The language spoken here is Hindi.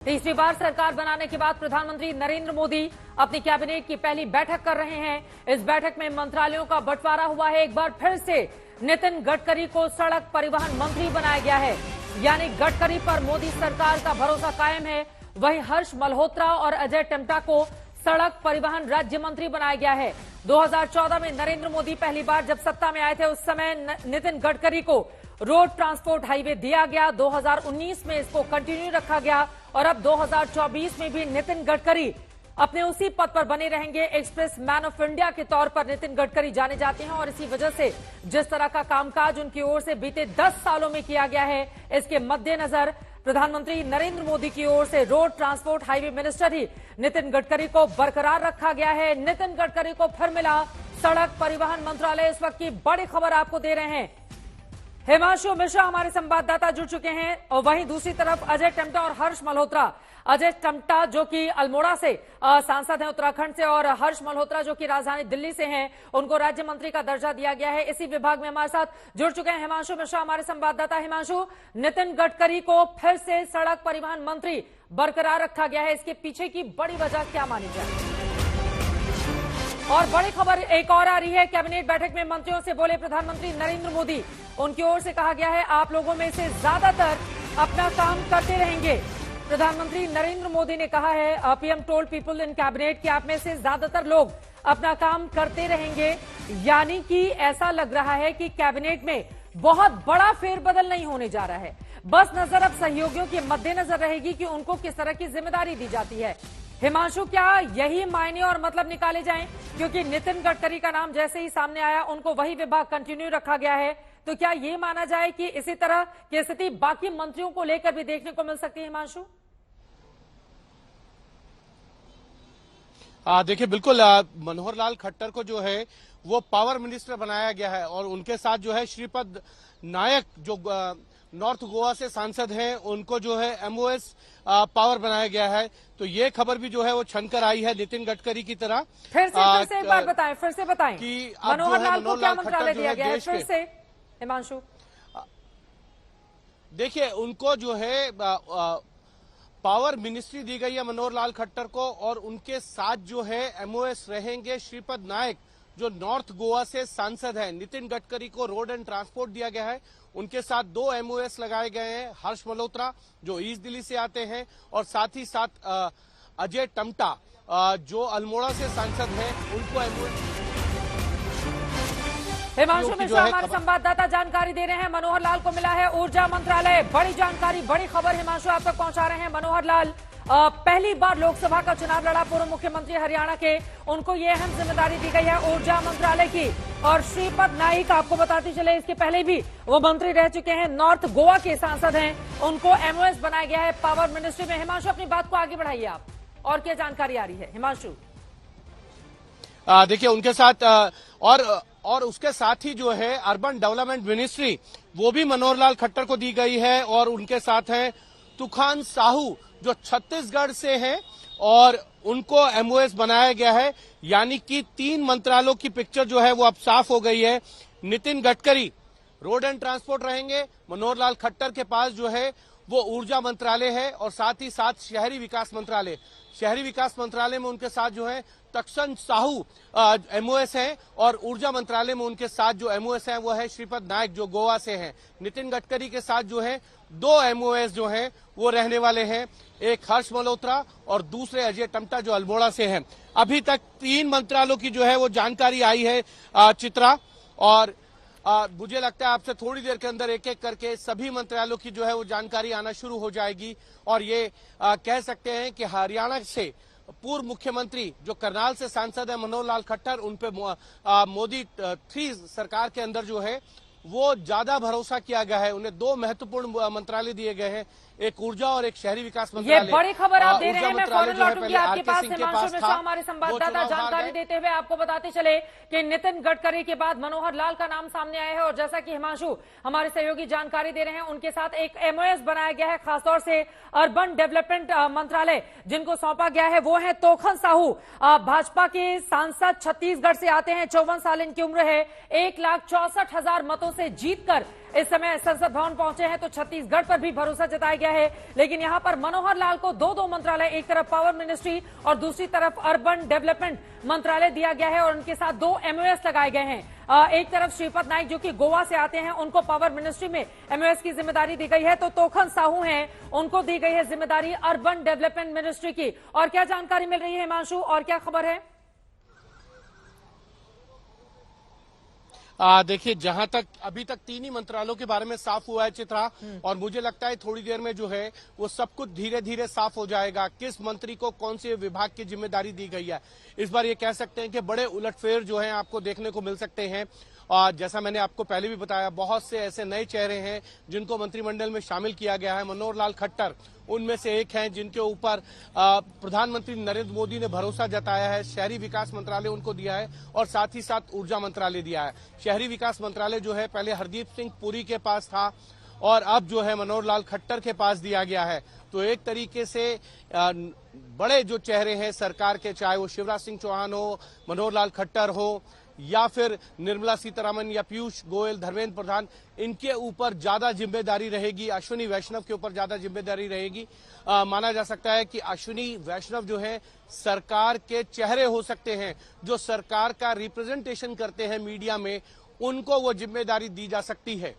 तीसरी बार सरकार बनाने के बाद प्रधानमंत्री नरेंद्र मोदी अपनी कैबिनेट की पहली बैठक कर रहे हैं। इस बैठक में मंत्रालयों का बंटवारा हुआ है। एक बार फिर से नितिन गडकरी को सड़क परिवहन मंत्री बनाया गया है, यानी गडकरी पर मोदी सरकार का भरोसा कायम है। वहीं हर्ष मल्होत्रा और अजय टम्टा को सड़क परिवहन राज्य मंत्री बनाया गया है। 2014 में नरेंद्र मोदी पहली बार जब सत्ता में आए थे, उस समय नितिन गडकरी को रोड ट्रांसपोर्ट हाईवे दिया गया। 2019 में इसको कंटिन्यू रखा गया और अब 2024 में भी नितिन गडकरी अपने उसी पद पर बने रहेंगे। एक्सप्रेस मैन ऑफ इंडिया के तौर पर नितिन गडकरी जाने जाते हैं और इसी वजह से जिस तरह का कामकाज उनकी ओर से बीते 10 सालों में किया गया है, इसके मद्देनजर प्रधानमंत्री नरेंद्र मोदी की ओर से रोड ट्रांसपोर्ट हाईवे मिनिस्टर ही नितिन गडकरी को बरकरार रखा गया है। नितिन गडकरी को फिर मिला सड़क परिवहन मंत्रालय। इस वक्त की बड़ी खबर आपको दे रहे हैं। हिमांशु मिश्रा हमारे संवाददाता जुड़ चुके हैं और वहीं दूसरी तरफ अजय टम्टा और हर्ष मल्होत्रा। अजय टम्टा जो कि अल्मोड़ा से सांसद हैं उत्तराखंड से, और हर्ष मल्होत्रा जो कि राजधानी दिल्ली से हैं, उनको राज्य मंत्री का दर्जा दिया गया है। इसी विभाग में हमारे साथ जुड़ चुके हैं हिमांशु मिश्रा हमारे संवाददाता। हिमांशु, नितिन गडकरी को फिर से सड़क परिवहन मंत्री बरकरार रखा गया है, इसके पीछे की बड़ी वजह क्या मानी जाए? और बड़ी खबर एक और आ रही है, कैबिनेट बैठक में मंत्रियों से बोले प्रधानमंत्री नरेंद्र मोदी। उनकी ओर से कहा गया है आप लोगों में से ज्यादातर अपना काम करते रहेंगे। प्रधानमंत्री नरेंद्र मोदी ने कहा है PM told people in cabinet कि आप में से ज्यादातर लोग अपना काम करते रहेंगे, यानी कि ऐसा लग रहा है कि कैबिनेट में बहुत बड़ा फेरबदल नहीं होने जा रहा है। बस नजर अब सहयोगियों के मद्देनजर रहेगी कि उनको किस तरह की जिम्मेदारी दी जाती है। हिमांशु, क्या यही मायने और मतलब निकाले जाएं? क्योंकि नितिन गडकरी का नाम जैसे ही सामने आया उनको वही विभाग कंटिन्यू रखा गया है, तो क्या ये माना जाए कि इसी तरह की स्थिति बाकी मंत्रियों को लेकर भी देखने को मिल सकती है? हिमांशु, देखिए बिल्कुल मनोहर लाल खट्टर को जो है वो पावर मिनिस्टर बनाया गया है और उनके साथ जो है श्रीपद नायक जो नॉर्थ गोवा से सांसद हैं, उनको जो है एमओएस पावर बनाया गया है। तो ये खबर भी जो है वो छनकर आई है नितिन गडकरी की तरह। फिर से एक बार बताएं, फिर से बताएं कि मनोहर लाल को क्या मंत्रालय दिया गया है? फिर से हिमांशु, देखिए उनको जो है पावर मिनिस्ट्री दी गई है मनोहर लाल खट्टर को, और उनके साथ जो है एमओएस रहेंगे श्रीपद नायक जो नॉर्थ गोवा से सांसद हैं। नितिन गडकरी को रोड एंड ट्रांसपोर्ट दिया गया है, उनके साथ 2 एमओएस लगाए गए हैं। हर्ष मल्होत्रा जो ईस्ट दिल्ली से आते हैं और साथ ही साथ अजय टम्टा जो अल्मोड़ा से सांसद हैं, उनको एमओएस। हिमांशु मिश्रा हमारे संवाददाता जानकारी दे रहे हैं मनोहर लाल को मिला है ऊर्जा मंत्रालय। बड़ी जानकारी, बड़ी खबर हिमांशु आप तक पहुंचा रहे हैं। मनोहर लाल पहली बार लोकसभा का चुनाव लड़ा, पूर्व मुख्यमंत्री हरियाणा के, उनको ये अहम जिम्मेदारी दी गई है ऊर्जा मंत्रालय की। और श्रीपद नाइक आपको बताते चले इसके पहले भी वो मंत्री रह चुके हैं, नॉर्थ गोवा के सांसद हैं, उनको एमओएस बनाया गया है पावर मिनिस्ट्री में। हिमांशु, अपनी बात को आगे बढ़ाइए आप, और क्या जानकारी आ रही है? हिमांशु, देखिए उनके साथ और उसके साथ ही जो है अर्बन डेवलपमेंट मिनिस्ट्री वो भी मनोहर लाल खट्टर को दी गई है, और उनके साथ हैं तूफान साहू जो छत्तीसगढ़ से हैं और उनको एमओएस बनाया गया है। यानी कि 3 मंत्रालयों की पिक्चर जो है वो अब साफ हो गई है। Nitin Gadkari road and transport रहेंगे, मनोहर लाल खट्टर के पास जो है वो ऊर्जा मंत्रालय है और साथ ही साथ शहरी विकास मंत्रालय। शहरी विकास मंत्रालय में उनके साथ जो है तक्षण साहू एमओएस है, और ऊर्जा मंत्रालय में उनके साथ जो एमओएस है वो है श्रीपद नायक जो गोवा से हैं। नितिन गडकरी के साथ जो है 2 एमओएस जो हैं वो रहने वाले हैं, एक हर्ष मल्होत्रा और दूसरे अजय टम्टा जो अल्मोड़ा से हैं। अभी तक 3 मंत्रालयों की जो है वो जानकारी आई है चित्रा, और मुझे लगता है आपसे थोड़ी देर के अंदर एक एक करके सभी मंत्रालयों की जो है वो जानकारी आना शुरू हो जाएगी। और ये कह सकते हैं कि हरियाणा से पूर्व मुख्यमंत्री जो करनाल से सांसद है मनोहर लाल खट्टर, उन पे मोदी 3 सरकार के अंदर जो है वो ज्यादा भरोसा किया गया है। उन्हें 2 महत्वपूर्ण मंत्रालय दिए गए हैं, एक ऊर्जा और एक शहरी विकास मंत्रालय। ये बड़ी खबर आप दे रहे हैं, मैं फौरन लौटूंगी आपके पास। हिमांशु मिश्रा हमारे संवाददाता जानकारी देते हुए आपको बताते चले कि नितिन गडकरी के बाद मनोहर लाल का नाम सामने आया है, और जैसा कि हिमांशु हमारे सहयोगी जानकारी दे रहे हैं, उनके साथ एक एमओएस बनाया गया है। खासतौर से अर्बन डेवलपमेंट मंत्रालय जिनको सौंपा गया है वो है तोखन साहू, भाजपा के सांसद, छत्तीसगढ़ से आते हैं, 54 साल इनकी उम्र है, 1,64,000 मतों से जीतकर इस समय संसद भवन पहुंचे हैं, तो छत्तीसगढ़ पर भी भरोसा जताया गया है। लेकिन यहां पर मनोहर लाल को दो मंत्रालय, एक तरफ पावर मिनिस्ट्री और दूसरी तरफ अर्बन डेवलपमेंट मंत्रालय दिया गया है और उनके साथ 2 MOS लगाए गए हैं। एक तरफ श्रीपद नाइक जो कि गोवा से आते हैं, उनको पावर मिनिस्ट्री में MOS की जिम्मेदारी दी गई है, तो तोखन साहू हैं, उनको दी गई है जिम्मेदारी अर्बन डेवलपमेंट मिनिस्ट्री की। और क्या जानकारी मिल रही है हिमांशु, और क्या खबर है? देखिए, जहां तक अभी तक 3 ही मंत्रालयों के बारे में साफ हुआ है चित्रा, और मुझे लगता है थोड़ी देर में जो है वो सब कुछ धीरे धीरे साफ हो जाएगा। किस मंत्री को कौन से विभाग की जिम्मेदारी दी गई है, इस बार ये कह सकते हैं कि बड़े उलटफेर जो है आपको देखने को मिल सकते हैं। और जैसा मैंने आपको पहले भी बताया, बहुत से ऐसे नए चेहरे हैं जिनको मंत्रिमंडल में शामिल किया गया है। मनोहर लाल खट्टर उनमें से एक हैं जिनके ऊपर प्रधानमंत्री नरेंद्र मोदी ने भरोसा जताया है। शहरी विकास मंत्रालय उनको दिया है और साथ ही साथ ऊर्जा मंत्रालय दिया है। शहरी विकास मंत्रालय जो है पहले हरदीप सिंह पुरी के पास था और अब जो है मनोहर लाल खट्टर के पास दिया गया है। तो एक तरीके से बड़े जो चेहरे हैं सरकार के, चाहे वो शिवराज सिंह चौहान हो, मनोहर लाल खट्टर हो या फिर निर्मला सीतारमण या पीयूष गोयल, धर्मेंद्र प्रधान, इनके ऊपर ज्यादा जिम्मेदारी रहेगी। अश्विनी वैष्णव के ऊपर ज्यादा जिम्मेदारी रहेगी। माना जा सकता है कि अश्विनी वैष्णव जो है सरकार के चेहरे हो सकते हैं, जो सरकार का रिप्रेजेंटेशन करते हैं मीडिया में, उनको वो जिम्मेदारी दी जा सकती है।